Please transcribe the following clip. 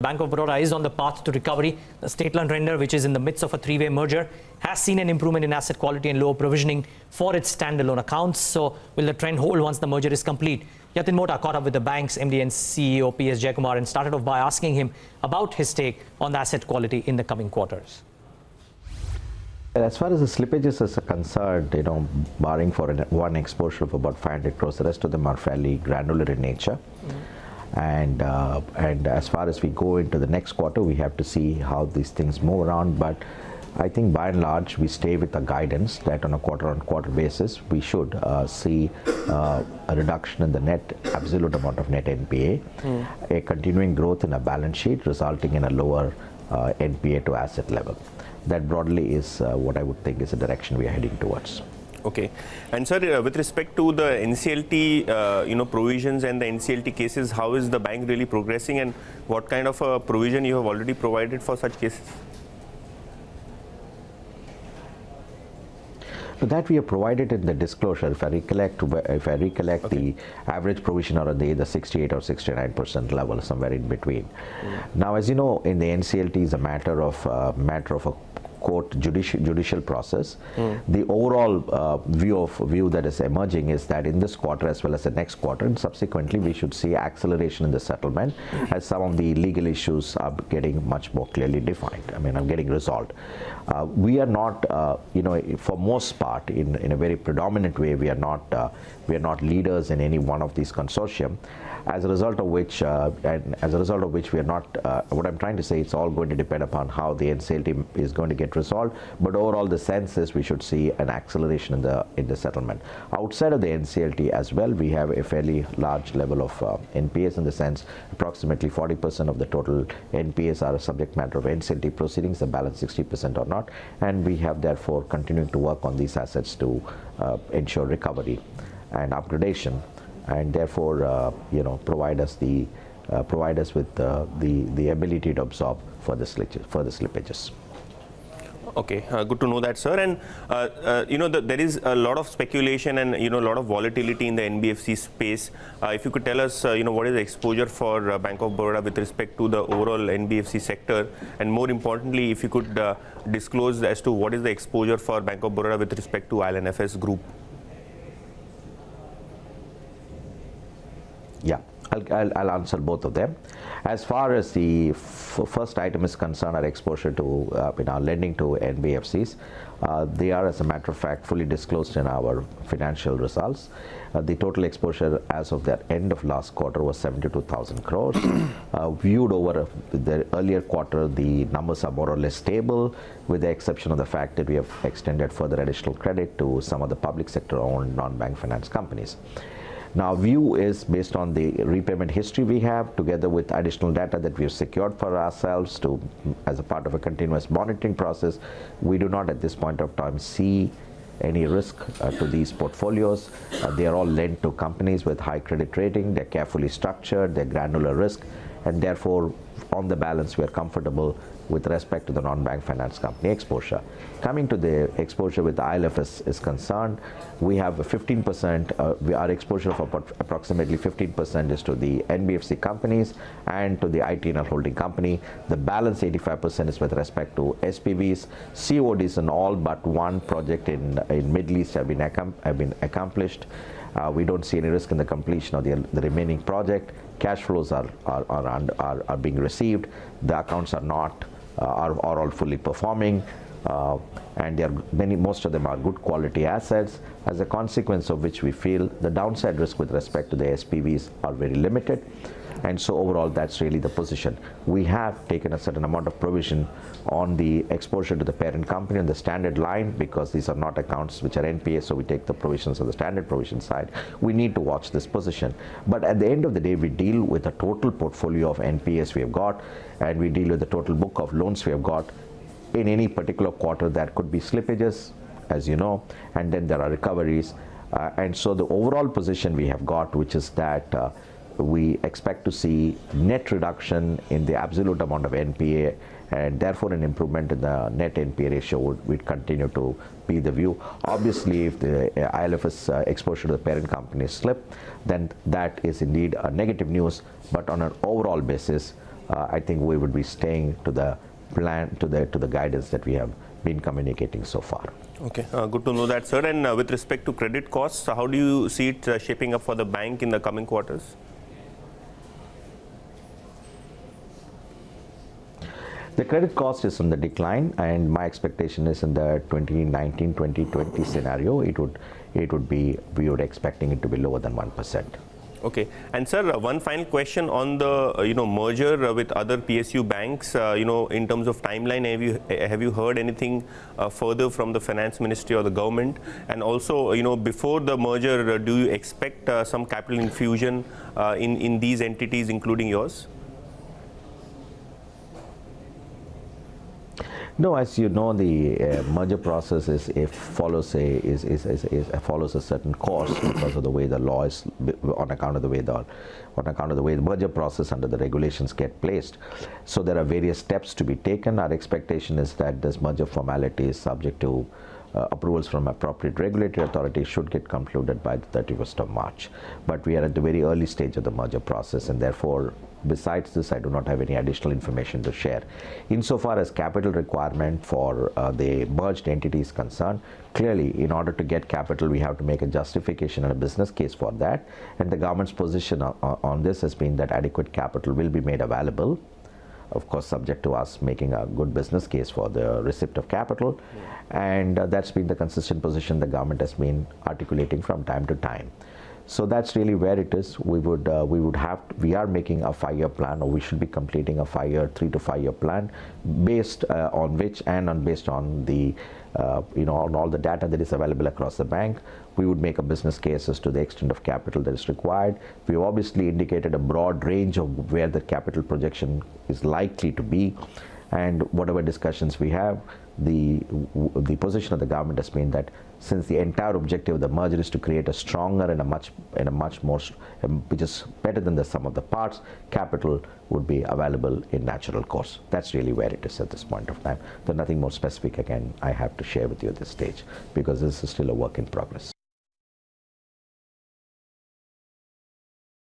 Bank of Baroda is on the path to recovery. The state-run lender, which is in the midst of a three-way merger, has seen an improvement in asset quality and lower provisioning for its standalone accounts. So will the trend hold once the merger is complete? Yatin Mota caught up with the bank's MD and CEO PS Jayakumar and started off by asking him about his take on the asset quality in the coming quarters. As far as the slippages is concerned, barring for one exposure of about 500 crores, the rest of them are fairly granular in nature. And as far as we go into the next quarter, we have to see how these things move around. But I think by and large, we stay with the guidance that on a quarter-on-quarter basis, we should see a reduction in the net absolute amount of net NPA, a continuing growth in a balance sheet resulting in a lower NPA to asset level. That broadly is what I would think is the direction we are heading towards. Okay. And sir, with respect to the NCLT, provisions and the NCLT cases, how is the bank really progressing, and what kind of a provision you have already provided for such cases? So that we have provided in the disclosure. If I recollect, the average provision are at the 68 or 69% level, somewhere in between. Now, as you know, in the NCLT is a matter of a court judicial process. The overall view that is emerging is that in this quarter as well as the next quarter and subsequently we should see acceleration in the settlement as some of the legal issues are getting much more clearly defined. are getting resolved. We are not, for most part, in a very predominant way, we are not leaders in any one of these consortium. As a result of which, we are not. What I'm trying to say, it's all going to depend upon how the NCLT is going to get resolved. But overall, the sense is we should see an acceleration in the settlement. Outside of the NCLT as well, we have a fairly large level of NPAs, in the sense approximately 40% of the total NPAs are a subject matter of NCLT proceedings. The balance 60% or not, and we have therefore continuing to work on these assets to ensure recovery and upgradation, and therefore provide us with the ability to absorb further slippages. Okay, good to know that, sir. And there is a lot of speculation and a lot of volatility in the NBFC space. If you could tell us, what is the exposure for Bank of Baroda with respect to the overall NBFC sector, and more importantly, if you could disclose as to what is the exposure for Bank of Baroda with respect to IL&FS Group. Yeah, I'll answer both of them. As far as the first item is concerned, our exposure to our lending to NBFCs, they are, as a matter of fact, fully disclosed in our financial results. The total exposure as of the end of last quarter was 72,000 crores. Viewed over the earlier quarter, the numbers are more or less stable, with the exception of the fact that we have extended further additional credit to some of the public sector-owned non-bank finance companies. Now, view is based on the repayment history we have, together with additional data that we have secured for ourselves as a part of a continuous monitoring process. We do not at this point of time see any risk to these portfolios. They are all lent to companies with high credit rating. They're carefully structured, they're granular risk, and therefore on the balance we are comfortable with respect to the non-bank finance company exposure. Coming to the exposure with IL&FS is concerned, we have 15%, our exposure of approximately 15% is to the NBFC companies and to the ITNL holding company. The balance 85% is with respect to SPVs. CODs in all but one project in Middle East have been accomplished. We don't see any risk in the completion of the remaining project. Cash flows are being received. The accounts are all fully performing, and most of them are good quality assets, as a consequence of which we feel the downside risk with respect to the SPVs are very limited. And so overall, that's really the position. We have taken a certain amount of provision on the exposure to the parent company on the standard line, because these are not accounts which are NPA, so we take the provisions on the standard provision side. We need to watch this position. But at the end of the day, we deal with the total portfolio of NPAs we have got, and we deal with the total book of loans we have got. In any particular quarter, there could be slippages, as you know, and then there are recoveries. And so the overall position we have got, which is that we expect to see net reduction in the absolute amount of NPA, and therefore an improvement in the net NPA ratio would continue to be the view. Obviously, if the IL&FS exposure to the parent company slip, then that is indeed a negative news. But on an overall basis, I think we would be staying to the plan, to the guidance that we have been communicating so far. Okay, good to know that, sir. And with respect to credit costs, how do you see it shaping up for the bank in the coming quarters? The credit cost is on the decline, and my expectation is in the 2019-2020 scenario, we would expecting it to be lower than 1%. Okay, and sir, one final question on the merger with other PSU banks. In terms of timeline, have you heard anything further from the finance ministry or the government? And also, before the merger, do you expect some capital infusion in these entities, including yours? No, as you know, the merger process follows a certain course because of the way the law is, on account of the way the merger process under the regulations get placed. So there are various steps to be taken. Our expectation is that this merger formality is subject to approvals from appropriate regulatory authorities should get concluded by the 31st of March. But we are at the very early stage of the merger process, and therefore, besides this, I do not have any additional information to share. Insofar as capital requirement for the merged entity is concerned, clearly, in order to get capital, we have to make a justification and a business case for that. And the government's position on this has been that adequate capital will be made available, of course, subject to us making a good business case for the receipt of capital. And that's been the consistent position the government has been articulating from time to time. So that's really where it is. We are making a 5-year plan, or we should be completing a 3 to 5 year plan, based on which, and based on the on all the data that is available across the bank, we would make a business case as to the extent of capital that is required. We've obviously indicated a broad range of where the capital projection is likely to be, and whatever discussions we have, the position of the government has been that since the entire objective of the merger is to create a stronger and a much more, which is better than the sum of the parts, capital would be available in natural course. That's really where it is at this point of time. There's nothing more specific again I have to share with you at this stage, because this is still a work in progress.